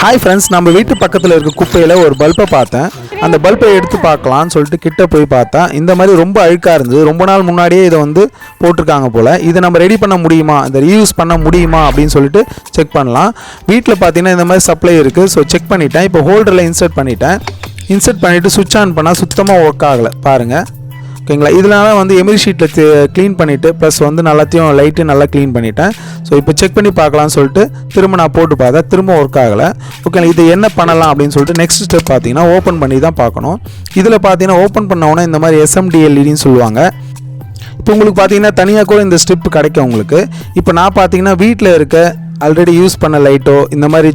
Hi friends, நம்ம வீட்டு பக்கத்தில் இருக்க குப்பையில் ஒரு பல்பை பார்த்தேன். அந்த பல்பை எடுத்து பார்க்கலான்னு சொல்லிட்டு கிட்ட போய் பார்த்தா இந்த மாதிரி ரொம்ப அழுக்காக இருந்தது. ரொம்ப நாள் முன்னாடியே இதை வந்து போட்டிருக்காங்க போல். இதை நம்ம ரெடி பண்ண முடியுமா, இதை ரீயூஸ் பண்ண முடியுமா அப்படின்னு சொல்லிட்டு செக் பண்ணலாம். வீட்டில் பார்த்தீங்கன்னா இந்த மாதிரி சப்ளை இருக்குது. ஸோ செக் பண்ணிட்டேன். இப்போ ஹோல்டரில் இன்சர்ட் பண்ணிவிட்டு சுவிட்ச் ஆன் பண்ணால் சுத்தமாக ஒர்க் ஆகலை பாருங்கள். ஓகேங்களா, இதனால வந்து எமிரி ஷீட்டில் க்ளீன் பண்ணிவிட்டு ப்ளஸ் வந்து எல்லாத்தையும் லைட்டு நல்லா க்ளீன் பண்ணிட்டேன். ஸோ இப்போ செக் பண்ணி பார்க்கலான்னு சொல்லிட்டு திரும்ப நான் போட்டு பார்த்தேன், திரும்ப ஒர்க் ஆகலை. ஓகேங்களா, இது என்ன பண்ணலாம் அப்படின்னு சொல்லிட்டு நெக்ஸ்ட் ஸ்டெப் பார்த்தீங்கன்னா ஓப்பன் பண்ணி தான் பார்க்கணும். இதில் பார்த்தீங்கன்னா ஓப்பன் பண்ணோன்னே இந்த மாதிரி SMD LEDன்னு சொல்லுவாங்க. இப்போ உங்களுக்கு பார்த்தீங்கன்னா தனியாக கூட இந்த ஸ்ட்ரிப் கிடைக்கும் உங்களுக்கு. இப்போ நான் பார்த்தீங்கன்னா வீட்டில் இருக்க ஆல்ரெடி யூஸ் பண்ண லைட்டோ இந்த மாதிரி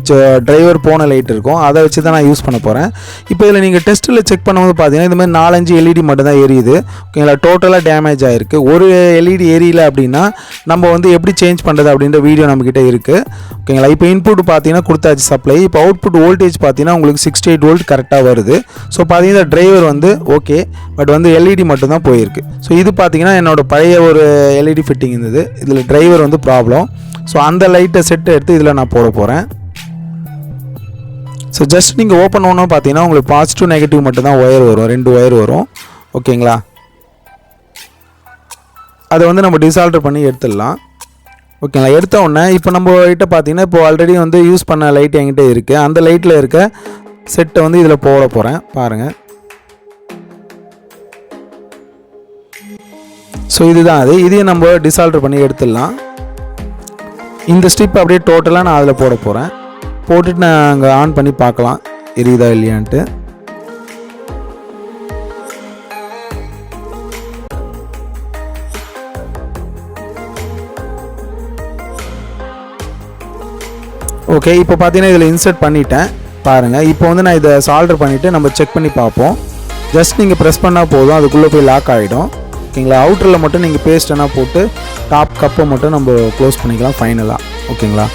டிரைவர் போன லைட் இருக்கும், அதை வச்சு தான் நான் யூஸ் பண்ண போகிறேன். இப்போ இதில் நீங்கள் டெஸ்ட்டில் செக் பண்ணும்போது பார்த்தீங்கன்னா இந்த மாதிரி 4-5 LED மட்டும் தான் எரியுது. ஓகேங்களா, டோட்டலாக டேமேஜ் ஆகிருக்கு. ஒரு LED எரியல அப்படின்னா நம்ம வந்து எப்படி சேஞ்ச் பண்ணுறது அப்படின்ற வீடியோ நம்மக்கிட்ட இருக்குது. ஓகேங்களா, இப்போ இன்புட் பார்த்தீங்கன்னா கொடுத்தாச்சு சப்ளை. இப்போ அவுட்புட் வோல்டேஜ் பார்த்தீங்கன்னா உங்களுக்கு 68 வோல்ட் கரெக்டாக வருது. ஸோ பார்த்தீங்கன்னா டிரைவர் வந்து ஓகே, பட் வந்து LED மட்டும் தான் போயிருக்கு. ஸோ இது பார்த்தீங்கன்னா என்னோடய பழைய ஒரு LED ஃபிட்டிங் இருந்தது, இதில் டிரைவர் வந்து ப்ராப்ளம். ஸோ அந்த லைட்டை செட்டு எடுத்து இதில் நான் போட போகிறேன். ஸோ ஜஸ்ட் நீங்கள் ஓப்பன் பண்ணணும் பார்த்தீங்கன்னா உங்களுக்கு பாசிட்டிவ் நெகட்டிவ் மட்டும்தான் ஒயர் வரும், 2 ஒயர் வரும். ஓகேங்களா, அதை வந்து நம்ம டிசால்டர் பண்ணி எடுத்துடலாம். ஓகேங்களா, எடுத்த உடனே இப்போ நம்ம கிட்ட பார்த்தீங்கன்னா இப்போ ஆல்ரெடி வந்து யூஸ் பண்ண லைட் என்கிட்ட இருக்குது. அந்த லைட்டில் இருக்க செட்டை வந்து இதில் போட போகிறேன் பாருங்கள். ஸோ இதுதான் அது, இதையும் நம்ம டிசால்டர் பண்ணி எடுத்துடலாம். இந்த ஸ்ட்ரிப் அப்படியே டோட்டலாக நான் அதில் போட போகிறேன். போட்டுட்டு நான் அங்கே ஆன் பண்ணி பார்க்கலாம் எரியுதா இல்லையான்ட்டு. ஓகே, இப்போ பார்த்தீங்கன்னா இதில் இன்சர்ட் பண்ணிட்டேன் பாருங்கள். இப்போ வந்து நான் இதை சால்டர் பண்ணிவிட்டு நம்ம செக் பண்ணி பார்ப்போம். ஜஸ்ட் நீங்கள் ப்ரெஸ் பண்ணால் போதும், அதுக்குள்ளே போய் லாக் ஆகிடும். ஓகேங்களா, அவுட்டரில் மட்டும் நீங்கள் பேஸ்ட்டெல்லாம் போட்டு டாப் கப்பை மட்டும் நம்ம க்ளோஸ் பண்ணிக்கலாம் ஃபைனலாக. ஓகேங்களா,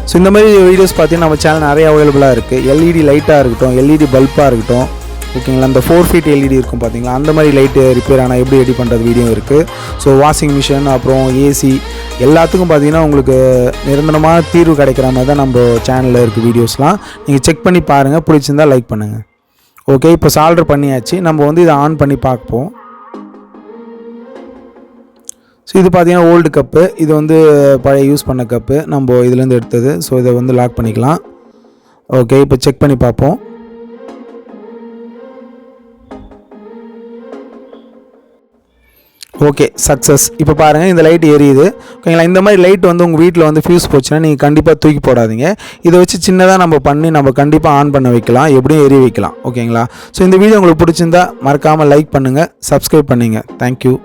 ஸோ இந்த மாதிரி வீடியோஸ் பார்த்தீங்கன்னா நம்ம சேனல் நிறைய அவைலபிளாக இருக்குது. LED லைட்டாக இருக்கட்டும், LED பல்பாக இருக்கட்டும். ஓகேங்களா, அந்த 4 feet LED இருக்கும் பார்த்தீங்களா, அந்த மாதிரி லைட்டு ரிப்பேர் ஆனால் எப்படி ரெடி பண்ணுறது வீடியோ இருக்குது. ஸோ வாஷிங் மிஷின் அப்புறம் AC எல்லாத்துக்கும் பார்த்தீங்கன்னா உங்களுக்கு நிரந்தரமான தீர்வு கிடைக்கிற மாதிரி தான் நம்ம சேனலில் இருக்குது வீடியோஸ்லாம். நீங்கள் செக் பண்ணி பாருங்கள், பிடிச்சிருந்தால் லைக் பண்ணுங்கள். ஓகே, இப்போ சால்டர் பண்ணியாச்சு. நம்ம வந்து இதை ஆன் பண்ணி பார்ப்போம். ஸோ இது பார்த்தீங்கன்னா ஓல்டு கப்பு, இது வந்து பழைய யூஸ் பண்ண கப்பு நம்ம இதுலேருந்து எடுத்தது. ஸோ இதை வந்து லாக் பண்ணிக்கலாம். ஓகே, இப்போ செக் பண்ணி பார்ப்போம். Okay, success. இப்போ பாருங்கள் இந்த லைட் எரியுது. ஓகேங்களா, இந்த மாதிரி லைட் வந்து உங்கள் வீட்டில் வந்து ஃபியூஸ் போச்சுன்னா நீங்கள் கண்டிப்பாக தூக்கி போடாதீங்க. இதை வச்சு சின்னதாக நம்ம பண்ணி நம்ம கண்டிப்பாக ஆன் பண்ண வைக்கலாம், எப்படியும் எரிய வைக்கலாம். ஓகேங்களா, ஸோ இந்த வீடியோ உங்களுக்கு பிடிச்சிருந்தா மறக்காமல் லைக் பண்ணுங்கள், சப்ஸ்கிரைப் பண்ணுங்கள். தேங்க்யூ.